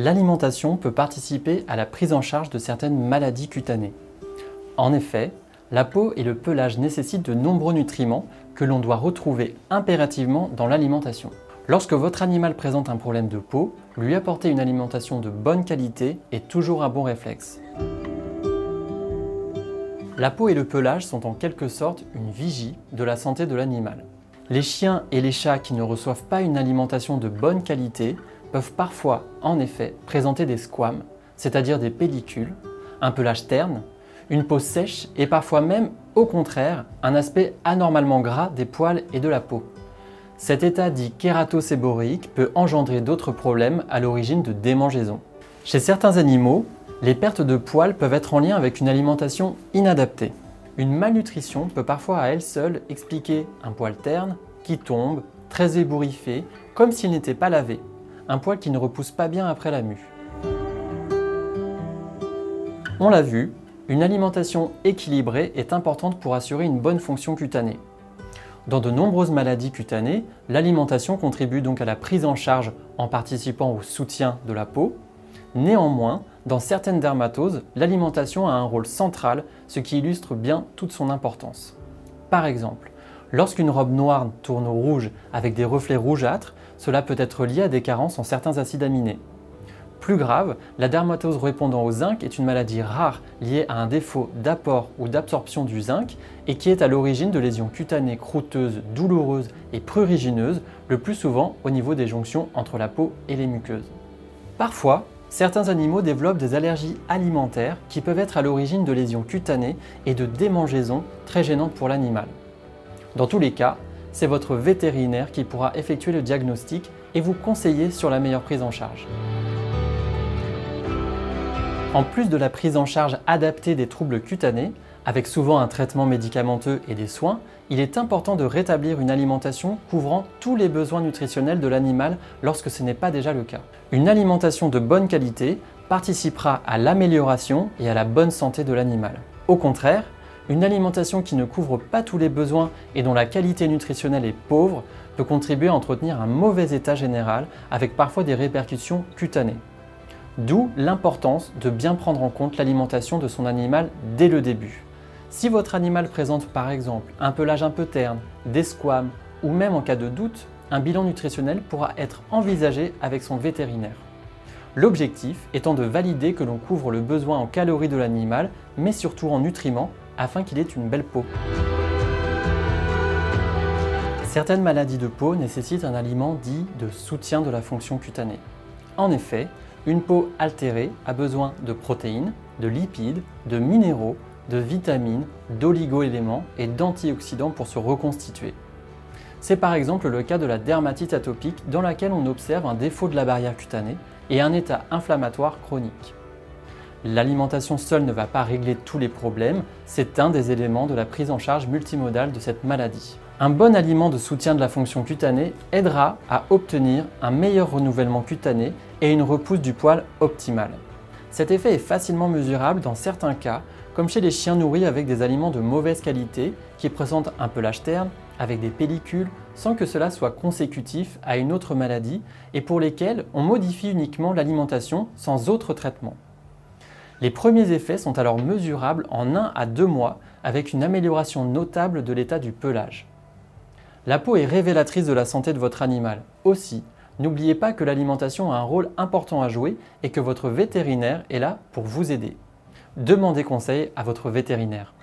L'alimentation peut participer à la prise en charge de certaines maladies cutanées. En effet, la peau et le pelage nécessitent de nombreux nutriments que l'on doit retrouver impérativement dans l'alimentation. Lorsque votre animal présente un problème de peau, lui apporter une alimentation de bonne qualité est toujours un bon réflexe. La peau et le pelage sont en quelque sorte une vigie de la santé de l'animal. Les chiens et les chats qui ne reçoivent pas une alimentation de bonne qualité peuvent parfois, en effet, présenter des squames, c'est-à-dire des pellicules, un pelage terne, une peau sèche et parfois même, au contraire, un aspect anormalement gras des poils et de la peau. Cet état dit kératoséborique peut engendrer d'autres problèmes à l'origine de démangeaisons. Chez certains animaux, les pertes de poils peuvent être en lien avec une alimentation inadaptée. Une malnutrition peut parfois à elle seule expliquer un poil terne, qui tombe, très ébouriffé, comme s'il n'était pas lavé, un poil qui ne repousse pas bien après la mue. On l'a vu, une alimentation équilibrée est importante pour assurer une bonne fonction cutanée. Dans de nombreuses maladies cutanées, l'alimentation contribue donc à la prise en charge en participant au soutien de la peau. Néanmoins, dans certaines dermatoses, l'alimentation a un rôle central, ce qui illustre bien toute son importance. Par exemple, lorsqu'une robe noire tourne au rouge avec des reflets rougeâtres, cela peut être lié à des carences en certains acides aminés. Plus grave, la dermatose répondant au zinc est une maladie rare liée à un défaut d'apport ou d'absorption du zinc et qui est à l'origine de lésions cutanées croûteuses, douloureuses et prurigineuses, le plus souvent au niveau des jonctions entre la peau et les muqueuses. Parfois, certains animaux développent des allergies alimentaires qui peuvent être à l'origine de lésions cutanées et de démangeaisons très gênantes pour l'animal. Dans tous les cas, c'est votre vétérinaire qui pourra effectuer le diagnostic et vous conseiller sur la meilleure prise en charge. En plus de la prise en charge adaptée des troubles cutanés, avec souvent un traitement médicamenteux et des soins, il est important de rétablir une alimentation couvrant tous les besoins nutritionnels de l'animal lorsque ce n'est pas déjà le cas. Une alimentation de bonne qualité participera à l'amélioration et à la bonne santé de l'animal. Au contraire, une alimentation qui ne couvre pas tous les besoins et dont la qualité nutritionnelle est pauvre peut contribuer à entretenir un mauvais état général avec parfois des répercussions cutanées. D'où l'importance de bien prendre en compte l'alimentation de son animal dès le début. Si votre animal présente par exemple un pelage un peu terne, des squames ou même en cas de doute, un bilan nutritionnel pourra être envisagé avec son vétérinaire. L'objectif étant de valider que l'on couvre le besoin en calories de l'animal, mais surtout en nutriments, afin qu'il ait une belle peau. Certaines maladies de peau nécessitent un aliment dit de soutien de la fonction cutanée. En effet, une peau altérée a besoin de protéines, de lipides, de minéraux, de vitamines, d'oligo-éléments et d'antioxydants pour se reconstituer. C'est par exemple le cas de la dermatite atopique dans laquelle on observe un défaut de la barrière cutanée et un état inflammatoire chronique. L'alimentation seule ne va pas régler tous les problèmes, c'est un des éléments de la prise en charge multimodale de cette maladie. Un bon aliment de soutien de la fonction cutanée aidera à obtenir un meilleur renouvellement cutané et une repousse du poil optimale. Cet effet est facilement mesurable dans certains cas, comme chez les chiens nourris avec des aliments de mauvaise qualité qui présentent un pelage terne, avec des pellicules, sans que cela soit consécutif à une autre maladie et pour lesquels on modifie uniquement l'alimentation sans autre traitement. Les premiers effets sont alors mesurables en 1 à 2 mois avec une amélioration notable de l'état du pelage. La peau est révélatrice de la santé de votre animal. Aussi, n'oubliez pas que l'alimentation a un rôle important à jouer et que votre vétérinaire est là pour vous aider. Demandez conseil à votre vétérinaire.